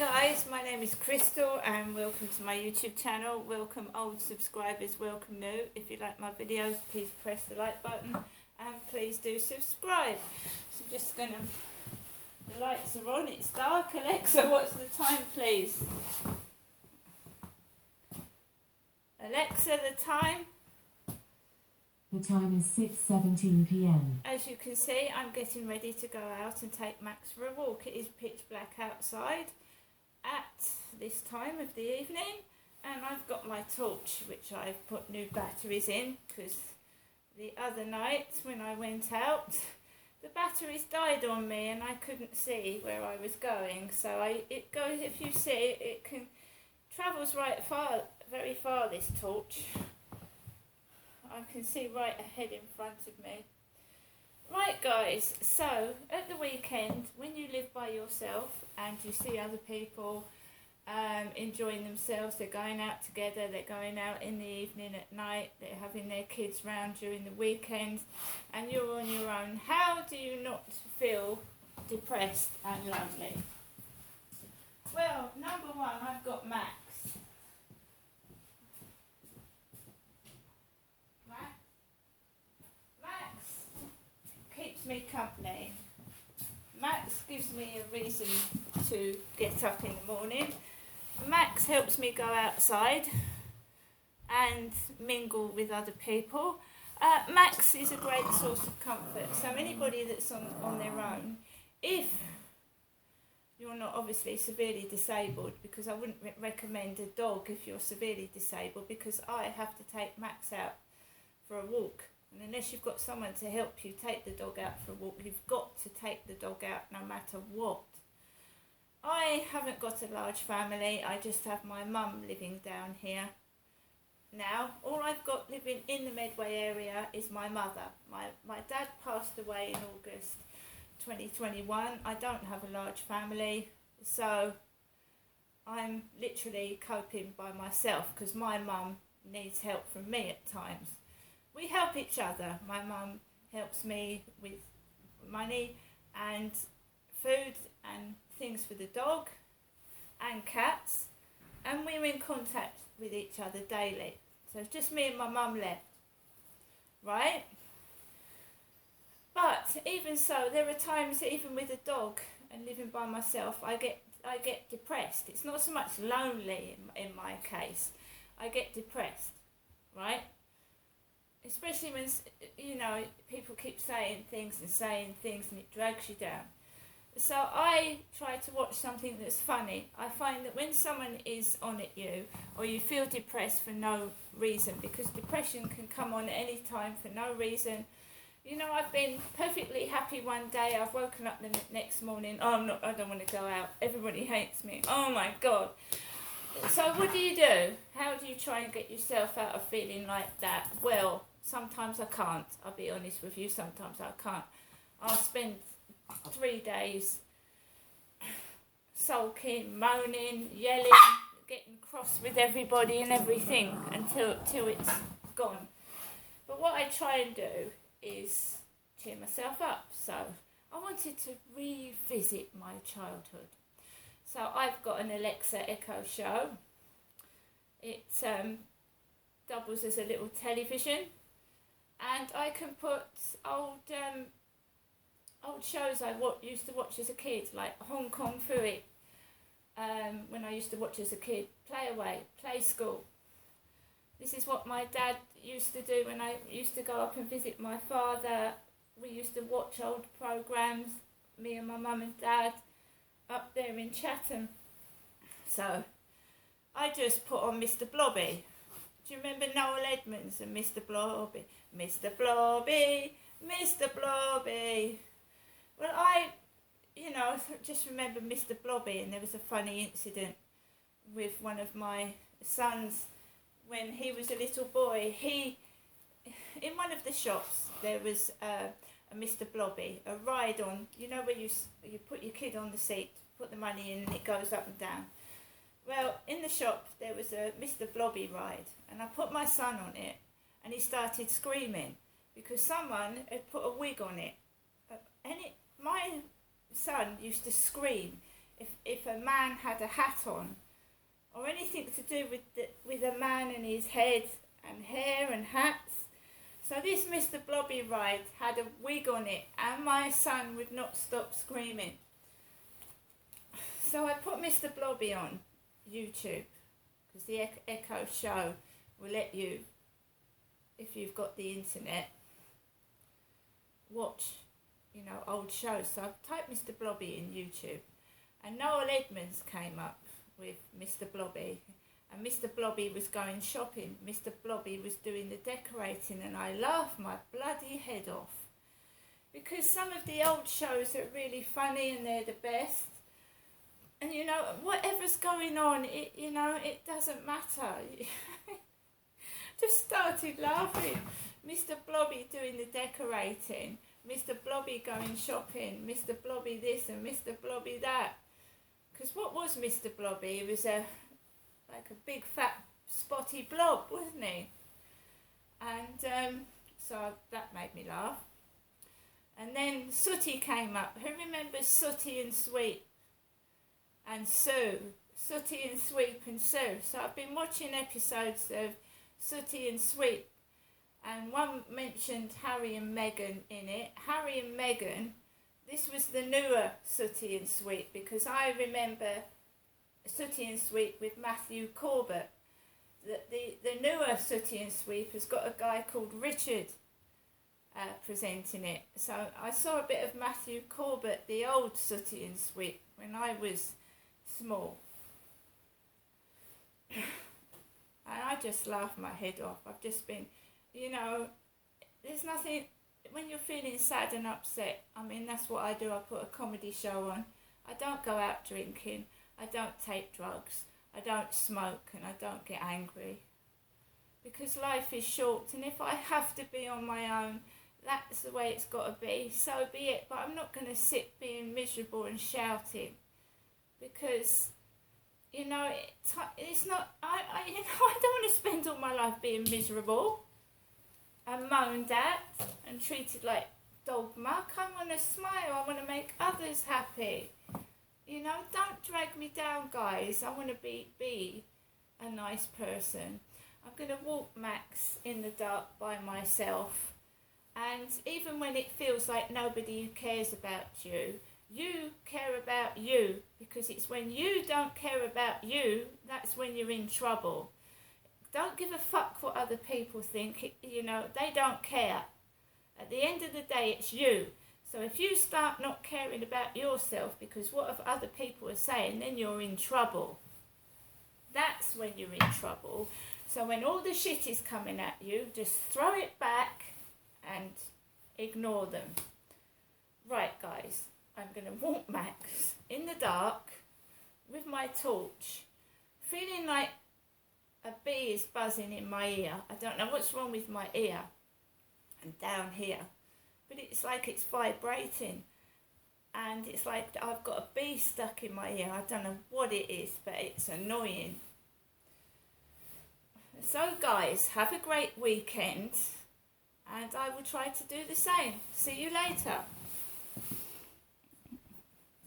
guys, my name is Crystal and welcome to my YouTube channel. Welcome old subscribers, welcome new. If you like my videos, please press the like button and please do subscribe. So I'm just gonna, the lights are on, it's dark. Alexa, what's the time please? Alexa, the time? The time is 6:17 p.m. As you can see, I'm getting ready to go out and take Max for a walk. It is pitch black outside at this time of the evening, and I've got my torch which I've put new batteries in because the other night when I went out the batteries died on me and I couldn't see where I was going. So it goes, if you see it can travels very far, this torch. I can see right ahead in front of me. Right guys, so at the weekend when you live by yourself and you see other people enjoying themselves, they're going out together, they're going out in the evening, at night, they're having their kids round during the weekend and you're on your own, how do you not feel depressed and lonely? Well, number one, I've got Max. Keeps me company. Max gives me a reason to get up in the morning. Max helps me go outside and mingle with other people. Max is a great source of comfort. So anybody that's on their own, if you're not obviously severely disabled, because I wouldn't recommend a dog if you're severely disabled, because I have to take Max out for a walk. And unless you've got someone to help you take the dog out for a walk, you've got to take the dog out no matter what. I haven't got a large family, I just have my mum living down here. Now, all I've got living in the Medway area is my mother. My dad passed away in August 2021. I don't have a large family, so I'm literally coping by myself because my mum needs help from me at times. We help each other. My mum helps me with money and food and things for the dog and cats, and we're in contact with each other daily. So it's just me and my mum left, right? But even so, there are times even with a dog and living by myself, I get depressed. It's not so much lonely in my case. I get depressed, right? Especially when, you know, people keep saying things and it drags you down. So I try to watch something that's funny. I find that when someone is on at you, or you feel depressed for no reason, because depression can come on at any time for no reason. You know, I've been perfectly happy one day, I've woken up the next morning, oh, I don't want to go out, everybody hates me, oh my God. So what do? How do you try and get yourself out of feeling like that? Well, sometimes I can't, I'll be honest with you, sometimes I can't. I'll spend 3 days sulking, moaning, yelling, getting cross with everybody and everything until it's gone. But what I try and do is cheer myself up. So I wanted to revisit my childhood. So I've got an Alexa Echo Show. It doubles as a little television, and I can put old shows I used to watch as a kid, like Hong Kong Phooey, when I used to watch as a kid, Play Away, Play School. This is what my dad used to do when I used to go up and visit my father. We used to watch old programmes, me and my mum and dad, up there in Chatham. So I just put on Mr. Blobby. Do you remember Noel Edmonds and Mr. Blobby? Mr. Blobby, Mr. Blobby. Well, I just remember Mr. Blobby, and there was a funny incident with one of my sons when he was a little boy. In one of the shops there was a Mr. Blobby, a ride on, you know, where you put your kid on the seat, put the money in and it goes up and down. Well, in the shop there was a Mr. Blobby ride, and I put my son on it and he started screaming because someone had put a wig on it. My son used to scream if a man had a hat on, or anything to do with a man and his head and hair and hats. So this Mr. Blobby ride had a wig on it, and my son would not stop screaming. So I put Mr. Blobby on YouTube, because the Echo Show will let you, if you've got the internet, watch, old shows. So I typed Mr. Blobby in YouTube, and Noel Edmonds came up with Mr. Blobby, and Mr. Blobby was going shopping. Mr. Blobby was doing the decorating, and I laughed my bloody head off, because some of the old shows are really funny and they're the best. And whatever's going on, it doesn't matter. Just started laughing. Mr. Blobby doing the decorating, Mr. Blobby going shopping, Mr. Blobby this and Mr. Blobby that. Because what was Mr. Blobby? He was like a big fat spotty blob, wasn't he? And so that made me laugh. And then Sooty came up. Who remembers Sooty and Sweep and Sue? Sooty and Sweep and Sue. So I've been watching episodes of Sooty and Sweep, and one mentioned Harry and Meghan in it. Harry and Meghan, this was the newer Sooty and Sweep, because I remember Sooty and Sweep with Matthew Corbett. The newer Sooty and Sweep has got a guy called Richard presenting it. So I saw a bit of Matthew Corbett, the old Sooty and Sweep, when I was small. And I just laughed my head off. I've just been, there's nothing, when you're feeling sad and upset, that's what I do. I put a comedy show on. I don't go out drinking. I don't take drugs. I don't smoke, and I don't get angry. Because life is short, and if I have to be on my own, that's the way it's got to be. So be it. But I'm not going to sit being miserable and shouting, because it's not. I don't want to spend all my life being miserable and moaned at and treated like dog muck. I want to smile. I want to make others happy. Don't drag me down, guys. I want to be a nice person. I'm going to walk Max in the dark by myself, and even when it feels like nobody cares about you, you care about you, because it's when you don't care about you, that's when you're in trouble. Don't give a fuck what other people think. They don't care. At the end of the day, it's you. So if you start not caring about yourself because what if other people are saying, then you're in trouble. That's when you're in trouble. So when all the shit is coming at you, just throw it back and ignore them. Right, guys. I'm going to walk Max in the dark with my torch, feeling like a bee is buzzing in my ear. I don't know what's wrong with my ear and down here, but it's like it's vibrating, and it's like I've got a bee stuck in my ear. I don't know what it is, but it's annoying. So guys, have a great weekend, and I will try to do the same. See you later.